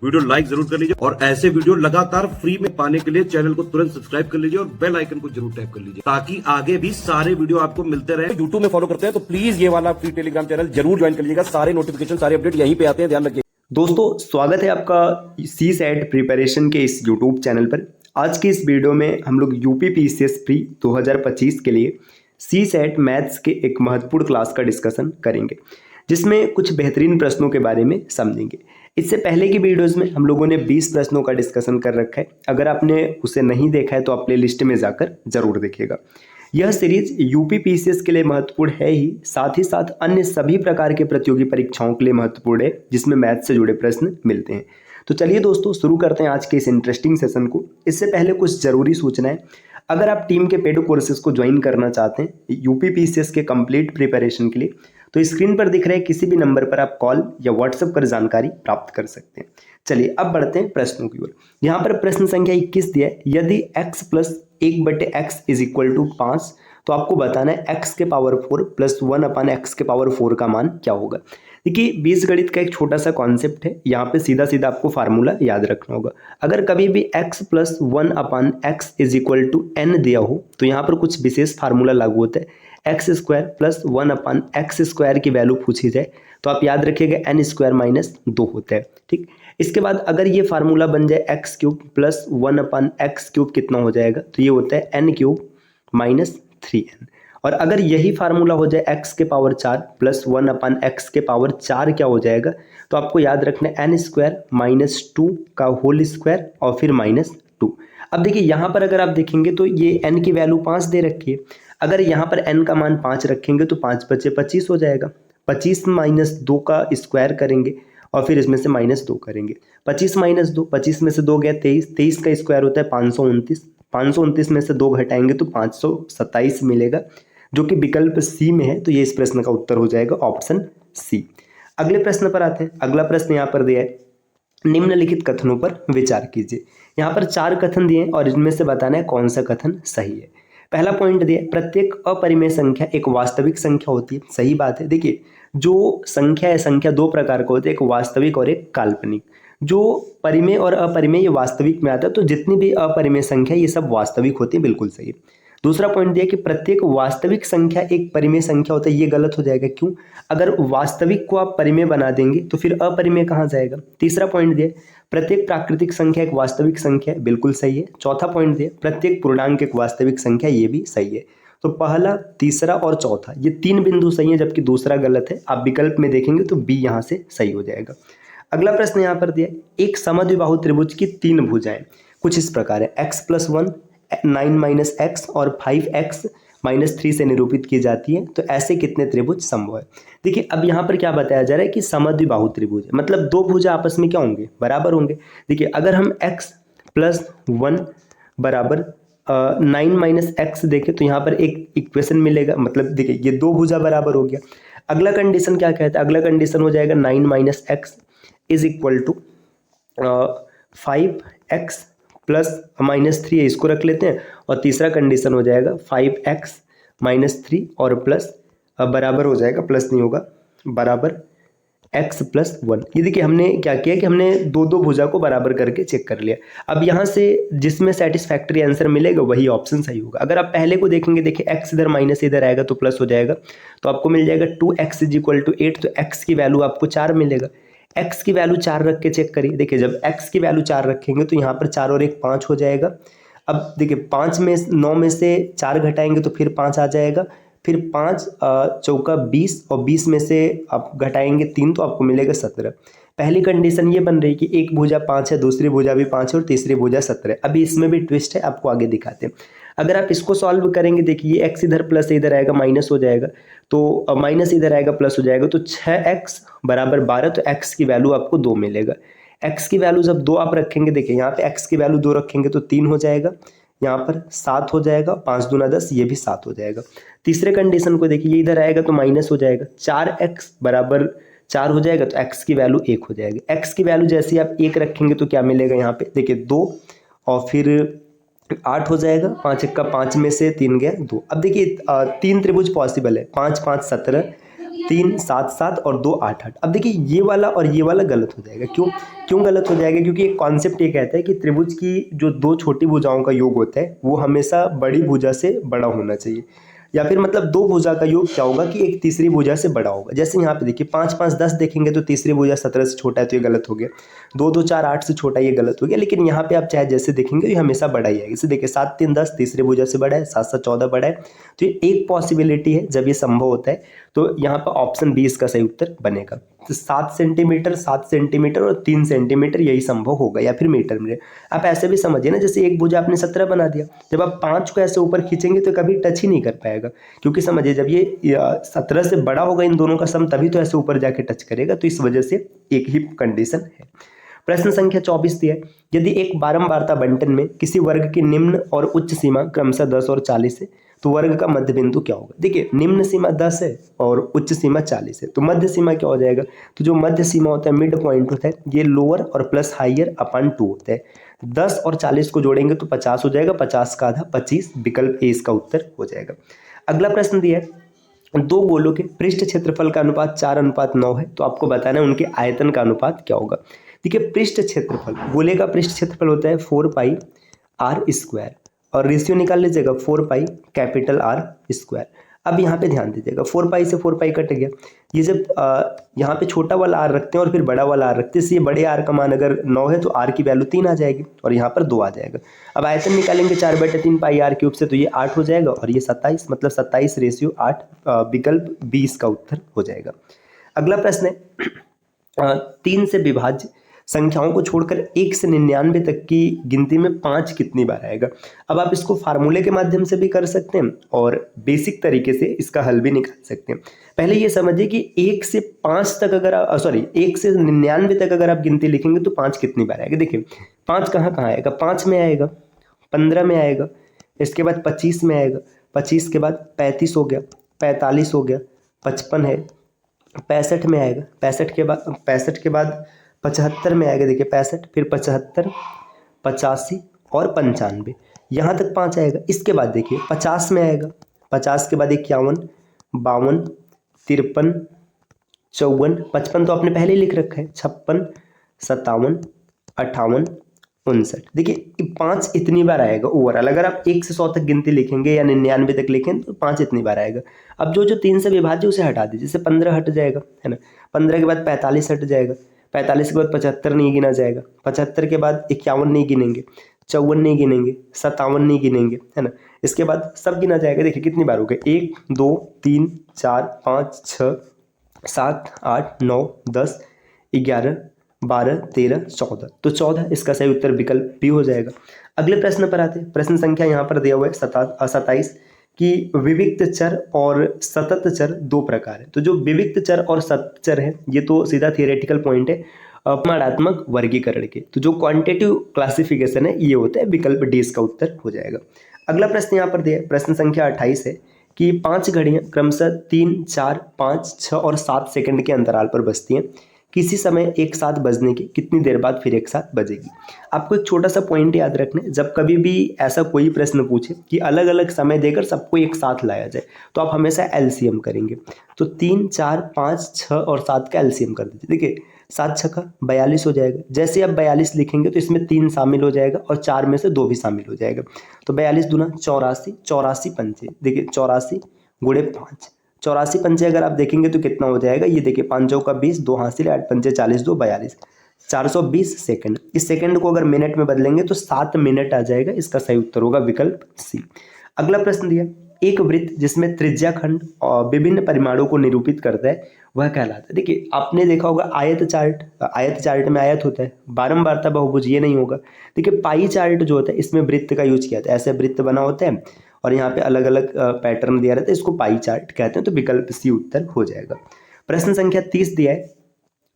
Video like जरूर कर लीजिए और ऐसे वीडियो लगातार फ्री में पाने के लिए चैनल को तुरंत सब्सक्राइब कर लीजिए और बेल आइकन को जरूर टैप कर लीजिए ताकि आगे भी सारे वीडियो आपको मिलते रहे। यूट्यूब में फॉलो करते हैं तो प्लीज ये वाला फ्री टेलीग्राम चैनल जरूर ज्वाइन कर लीजिएगा। सारे नोटिफिकेशन सारे अपडेट यहीं पे आते हैं, ध्यान रखिए। दोस्तों स्वागत है आपका सी सेट प्रिपरेशन के इस यूट्यूब चैनल पर। आज की इस वीडियो में हम लोग यूपी पीसीएस प्री 2025 के लिए सी सेट मैथ्स के एक महत्वपूर्ण क्लास का डिस्कशन करेंगे, जिसमें कुछ बेहतरीन प्रश्नों के बारे में समझेंगे। इससे पहले की वीडियोस में हम लोगों ने 20 प्रश्नों का डिस्कशन कर रखा है। अगर आपने उसे नहीं देखा है तो आप प्ले लिस्ट में जाकर जरूर देखिएगा। यह सीरीज यूपी पीसीएस के लिए महत्वपूर्ण है ही साथ अन्य सभी प्रकार के प्रतियोगी परीक्षाओं के लिए महत्वपूर्ण है, जिसमें मैथ से जुड़े प्रश्न मिलते हैं। तो चलिए दोस्तों शुरू करते हैं आज के इस इंटरेस्टिंग सेशन को। इससे पहले कुछ जरूरी सूचनाएं। अगर आप टीम के पेड कोर्सेज को ज्वाइन करना चाहते हैं यूपी पीसीएस के कंप्लीट प्रिपरेशन के लिए, तो स्क्रीन पर दिख रहे किसी भी नंबर पर आप कॉल या व्हाट्सएप कर जानकारी प्राप्त कर सकते हैं। चलिए अब बढ़ते हैं प्रश्नों की ओर। यहाँ पर प्रश्न संख्या 21 दिया है, यदि x plus 1/x is equal to 5, तो आपको बताना है x के पावर 4 प्लस 1/x के पावर 4 का मान क्या होगा। देखिए बीजगणित का एक छोटा सा कॉन्सेप्ट है, यहाँ पे सीधा सीधा आपको फार्मूला याद रखना होगा। अगर कभी भी x plus 1/x is equal to n दिया हो तो यहाँ पर कुछ विशेष फार्मूला लागू होता है। X square plus 1/x square की वैल्यू पूछी जाए तो आप याद रखिएगा n स्क्वायर माइनस 2 होता है। ठीक, इसके बाद अगर ये फार्मूला बन जाए x cube plus 1/x cube कितना हो जाएगा, तो ये होता है n क्यूब माइनस 3n। और अगर यही फार्मूला हो जाए x के पावर 4 प्लस 1/x के पावर 4 क्या हो जाएगा, तो आपको याद रखना है n स्क्वायर माइनस 2 का होल स्क्वायर और फिर माइनस 2। अब देखिए यहाँ पर अगर आप देखेंगे तो ये n की वैल्यू 5 दे रखी है। अगर यहाँ पर n का मान 5 रखेंगे तो 5 बचे 25 हो जाएगा। 25 माइनस 2 का स्क्वायर करेंगे और फिर इसमें से माइनस 2 करेंगे। 25 माइनस 2, 25 में से 2 गया 23, 23 का स्क्वायर होता है 529, 529 में से 2 घटाएंगे तो 527 मिलेगा, जो कि विकल्प सी में है। तो ये इस प्रश्न का उत्तर हो जाएगा ऑप्शन सी। अगले प्रश्न पर आते हैं। अगला प्रश्न यहाँ पर दिया है, निम्नलिखित कथनों पर विचार कीजिए। यहाँ पर 4 कथन दिए और इनमें से बताना है कौन सा कथन सही है। पहला पॉइंट दिया, प्रत्येक अपरिमेय संख्या एक वास्तविक संख्या होती है। सही बात है। देखिए जो संख्या है, संख्या 2 प्रकार का होता है, एक वास्तविक और एक काल्पनिक। जो परिमेय और अपरिमेय ये वास्तविक में आता है, तो जितनी भी अपरिमेय संख्या ये सब वास्तविक होती है। बिल्कुल सही। दूसरा पॉइंट दिया कि प्रत्येक वास्तविक संख्या एक परिमेय संख्या होता है। ये गलत हो जाएगा। क्यों? अगर वास्तविक को आप परिमेय बना देंगे तो फिर अपरिमेय कहाँ जाएगा। तीसरा पॉइंट दिया, प्रत्येक प्राकृतिक संख्या एक वास्तविक संख्या है। बिल्कुल सही है। चौथा पॉइंट दिया, प्रत्येक पूर्णांक एक वास्तविक संख्या, ये भी सही है। तो पहला, तीसरा और चौथा ये 3 बिंदु सही है, जबकि दूसरा गलत है। आप विकल्प में देखेंगे तो बी यहाँ से सही हो जाएगा। अगला प्रश्न यहाँ पर दिया, एक समद्विबाहु त्रिभुज की 3 भुजाएं कुछ इस प्रकार है, x प्लस 1, 9 माइनस एक्स और 5x माइनस 3 से निरूपित की जाती है, तो ऐसे कितने त्रिभुज संभव है। देखिए अब यहाँ पर क्या बताया जा रहा है कि समद्विबाहु त्रिभुज, मतलब 2 भुजा आपस में क्या होंगे, बराबर होंगे। देखिए अगर हम x प्लस 1 बराबर 9 माइनस एक्स देखें तो यहाँ पर एक इक्वेशन मिलेगा, मतलब देखिए ये 2 भुजा बराबर हो गया। अगला कंडीशन क्या कहता है, अगला कंडीशन हो जाएगा 9 minus X is equal to 5x plus minus 3 है, इसको रख लेते हैं। और तीसरा कंडीशन हो जाएगा 5x माइनस 3 और प्लस बराबर हो जाएगा, प्लस नहीं होगा, बराबर x प्लस 1। ये देखिए हमने क्या किया कि हमने 2 भुजा को बराबर करके चेक कर लिया। अब यहाँ से जिसमें सेटिस्फैक्ट्री आंसर मिलेगा वही ऑप्शन सही होगा। अगर आप पहले को देखेंगे, देखिए x इधर माइनस इधर आएगा तो प्लस हो जाएगा, तो आपको मिल जाएगा 2x इज इक्वल टू 8, तो x की वैल्यू आपको 4 मिलेगा। x की वैल्यू 4 रख के चेक करिए। देखिए जब x की वैल्यू 4 रखेंगे तो यहाँ पर 4 और 1 5 हो जाएगा। अब देखिए 5 में 9 में से 4 घटाएंगे तो फिर 5 आ जाएगा, फिर 5 चौका 20 और 20 में से आप घटाएंगे 3 तो आपको मिलेगा 17। पहली कंडीशन ये बन रही कि एक भुजा 5 है, दूसरी भुजा भी 5 है और तीसरी भुजा 17 है। अभी इसमें भी ट्विस्ट है, आपको आगे दिखाते हैं। अगर आप इसको सॉल्व करेंगे, देखिए ये x इधर प्लस इधर आएगा माइनस हो जाएगा, तो माइनस इधर आएगा प्लस हो जाएगा, तो 6x बराबर 12, तो x की वैल्यू आपको 2 मिलेगा। x की वैल्यू जब 2 आप रखेंगे, देखिए यहाँ पे x की वैल्यू 2 रखेंगे तो 3 हो जाएगा, यहाँ पर 7 हो जाएगा, 5 दूना 10, ये भी 7 हो जाएगा। तीसरे कंडीशन को देखिए, ये इधर आएगा तो माइनस हो जाएगा, 4x बराबर 4 हो जाएगा, तो x की वैल्यू 1 हो जाएगी। x की वैल्यू जैसे आप 1 रखेंगे तो क्या मिलेगा, यहाँ पे देखिए 2 और फिर 8 हो जाएगा, 5 1 का 5 में से 3 गया 2। अब देखिए 3 त्रिभुज पॉसिबल है, 5 5 17, 3 7 7 और 2 8 8। अब देखिए ये वाला और ये वाला गलत हो जाएगा। क्यों क्यों गलत हो जाएगा? क्योंकि एक कॉन्सेप्ट ये कहता है कि त्रिभुज की जो दो छोटी भुजाओं का योग होता है वो हमेशा बड़ी भुजा से बड़ा होना चाहिए, या फिर मतलब दो भुजा का योग क्या होगा कि एक तीसरी भुजा से बड़ा होगा। जैसे यहाँ पे देखिए 5 5 10 देखेंगे तो तीसरी भुजा 17 से छोटा है, तो ये गलत हो गया। 2 2 4 8 से छोटा, ये गलत हो गया। लेकिन यहाँ पे आप चाहे जैसे देखेंगे ये हमेशा बड़ा ही है। इसे देखिए 7 3 10 तीसरी भुजा से बड़ा है, 7 7 14 बड़ा है। तो ये एक पॉसिबिलिटी है जब ये संभव होता है, तो यहाँ पर ऑप्शन 20 का सही उत्तर बनेगा। तो 7 सेंटीमीटर 7 सेंटीमीटर और 3 सेंटीमीटर यही संभव होगा, या फिर मीटर में। आप ऐसे भी समझिए ना, जैसे एक भुजा आपने 17 बना दिया, जब आप 5 को ऐसे ऊपर खींचेंगे तो कभी टच ही नहीं कर पाएगा। क्योंकि समझिए जब ये 17 से बड़ा होगा इन दोनों का सम, तभी तो ऐसे ऊपर जाके टच करेगा। तो इस वजह से एक ही कंडीशन है। प्रश्न संख्या 24 दिया है, यदि एक बारंबारता बंटन में किसी वर्ग की निम्न और उच्च सीमा क्रमशः 10 और 40 है तो वर्ग का मध्य बिंदु क्या होगा? देखिए निम्न सीमा 10 है और उच्च सीमा 40 है, तो मध्य सीमा क्या हो जाएगा? तो जो मध्य सीमा होता है, मिड पॉइंट होता है, ये लोअर और प्लस हाइयर अपन 2 होता है। 10 और 40 को जोड़ेंगे तो 50 हो जाएगा, 50 का आधा 25, विकल्प ए इसका उत्तर हो जाएगा। अगला प्रश्न दिया है, दो गोलों के पृष्ठ क्षेत्रफल का अनुपात 4:9 है, तो आपको बताना है उनके आयतन का अनुपात क्या होगा। देखिए पृष्ठ क्षेत्रफल, गोले का पृष्ठ क्षेत्रफल होता है 4 पाई आर स्क्वायर, और रेशियो निकाल लीजिएगा 4 पाई कैपिटल आर स्क्वायर। अब यहाँ पे ध्यान दीजिएगा, 4 पाई से 4 पाई कट गया। ये जब यहाँ पे छोटा वाला आर रखते हैं और फिर बड़ा वाला आर रखते हैं, इसलिए बड़े आर का मान अगर 9 है तो आर की वैल्यू 3 आ जाएगी और यहाँ पर 2 आ जाएगा। अब आयतन निकालेंगे 4/3 पाई आर क्यूब से, तो ये 8 हो जाएगा और ये 27, मतलब 27 रेशियो 8, विकल्प 20 का उत्तर हो जाएगा। अगला प्रश्न है, 3 से विभाज्य संख्याओं को छोड़कर 1 से 99 तक की गिनती में 5 कितनी बार आएगा? अब आप इसको फार्मूले के माध्यम से भी कर सकते हैं और बेसिक तरीके से इसका हल भी निकाल सकते हैं। पहले ये समझिए कि 1 से 5 तक अगर आप 1 से 99 तक अगर आप गिनती लिखेंगे तो 5 कितनी बार आएगा? देखिए 5 कहाँ कहाँ आएगा? 5 में आएगा, 15 में आएगा, इसके बाद 25 में आएगा, 25 के बाद 35 हो गया, 45 हो गया, 55 है, 65 में आएगा, 65 के बाद 75 में आएगा। देखिए 65, फिर 75, 85 और 95, यहाँ तक 5 आएगा। इसके बाद देखिए 50 में आएगा, 50 के बाद 51, 52, 53, 54, 55 तो आपने पहले ही लिख रखा है, 56, 57, 58, 59। देखिए 5 इतनी बार आएगा ओवरऑल। अगर आप 1 से 100 तक गिनती लिखेंगे या 99 तक लिखें तो 5 इतनी बार आएगा। अब जो 3 से विभाज्य उसे हटा दीजिए, जैसे 15 हट जाएगा, है ना। 15 के बाद 45 हट जाएगा, 45 के बाद 75 नहीं गिना जाएगा, 75 के बाद 51 नहीं गिनेंगे, 54 नहीं गिनेंगे, 57 नहीं गिनेंगे, है ना। इसके बाद सब गिना जाएगा। देखिए कितनी बार हो गए, 1 2 3 4 5 6 7 8 9 10 11 12 13 14, तो 14 इसका सही उत्तर विकल्प बी हो जाएगा। अगले प्रश्न पर आते हैं। प्रश्न संख्या यहाँ पर दिया हुआ है 27 कि विविक्त चर और सतत चर दो प्रकार है। तो जो विविक्त चर और सतत चर है ये तो सीधा थियोरेटिकल पॉइंट है अपमानात्मक वर्गीकरण के। तो जो क्वांटिटेटिव क्लासिफिकेशन है ये होता है, विकल्प डी इसका उत्तर हो जाएगा। अगला प्रश्न यहाँ पर दिया है, प्रश्न संख्या 28 है कि 5 घड़ियां क्रमशः 3 4 5 6 और 7 सेकंड के अंतराल पर बजती हैं, किसी समय एक साथ बजने की कितनी देर बाद फिर एक साथ बजेगी? आपको एक छोटा सा पॉइंट याद रखना है, जब कभी भी ऐसा कोई प्रश्न पूछे कि अलग अलग समय देकर सबको एक साथ लाया जाए तो आप हमेशा एलसीएम करेंगे। तो 3 4 5 6 और 7 का एलसीएम कर दीजिए। देखिए 7 छक्का 42 हो जाएगा। जैसे आप 42 लिखेंगे तो इसमें 3 शामिल हो जाएगा और 4 में से 2 भी शामिल हो जाएगा। तो 42 दूना 84, 84 पंचे, देखिए 84 गुणे 5, 84 पंचे अगर आप देखेंगे तो कितना हो जाएगा, ये देखिए 5 चौका 20, 2 हासिल 8 पंचे 40, 2 42, 420 सेकंड। इस सेकंड को अगर मिनट में बदलेंगे तो 7 मिनट आ जाएगा। इसका सही उत्तर होगा विकल्प सी। अगला प्रश्न दिया, एक वृत्त जिसमें त्रिज्याखंड और विभिन्न परिमाणों को निरूपित करता है वह कहलाता है। देखिए आपने देखा होगा आयत चार्ट में आयत होता है, बारंबारता बहुभुज ये नहीं होगा। देखिए पाई चार्ट जो होता है इसमें वृत्त का यूज किया जाता है, ऐसे वृत्त बना होता है और यहाँ पे अलग अलग पैटर्न दिया रहता है, इसको पाई चार्ट कहते हैं। तो विकल्प सी उत्तर हो जाएगा। प्रश्न संख्या 30 दिया है,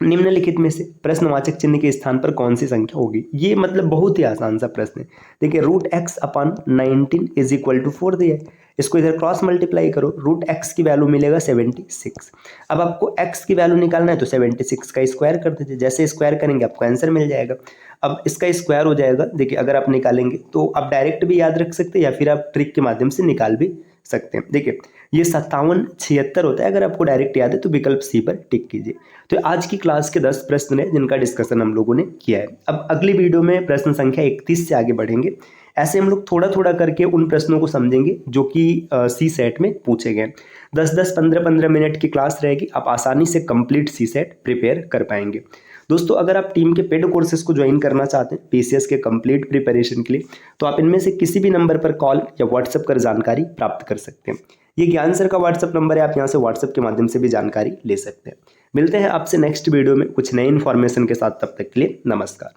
निम्नलिखित में से प्रश्नवाचक चिन्ह के स्थान पर कौन सी संख्या होगी? ये मतलब बहुत ही आसान सा प्रश्न है। देखिए √x/19 = 4 दिया है, इसको इधर क्रॉस मल्टीप्लाई करो, √x की वैल्यू मिलेगा 76। अब आपको x की वैल्यू निकालना है तो 76 का स्क्वायर कर दीजिए, जैसे स्क्वायर करेंगे आपको आंसर मिल जाएगा। अब इसका स्क्वायर हो जाएगा, देखिए अगर आप निकालेंगे तो आप डायरेक्ट भी याद रख सकते हैं या फिर आप ट्रिक के माध्यम से निकाल भी सकते हैं। देखिए ये 5776 होता है, अगर आपको डायरेक्ट याद है तो विकल्प सी पर टिक कीजिए। तो आज की क्लास के 10 प्रश्न हैं जिनका डिस्कशन हम लोगों ने किया है। अब अगली वीडियो में प्रश्न संख्या 31 से आगे बढ़ेंगे। ऐसे हम लोग थोड़ा थोड़ा करके उन प्रश्नों को समझेंगे जो कि सी सेट में पूछे गए। 10-10, 15-15 मिनट की क्लास रहेगी, आप आसानी से कंप्लीट सी सेट प्रिपेयर कर पाएंगे। दोस्तों अगर आप टीम के पेड कोर्सेज को ज्वाइन करना चाहते हैं पीसीएस के कंप्लीट प्रिपरेशन के लिए, तो आप इनमें से किसी भी नंबर पर कॉल या व्हाट्सएप कर जानकारी प्राप्त कर सकते हैं। ये ज्ञान सर का व्हाट्सएप नंबर है, आप यहाँ से व्हाट्सएप के माध्यम से भी जानकारी ले सकते हैं। मिलते हैं आपसे नेक्स्ट वीडियो में कुछ नए इन्फॉर्मेशन के साथ, तब तक के लिए नमस्कार।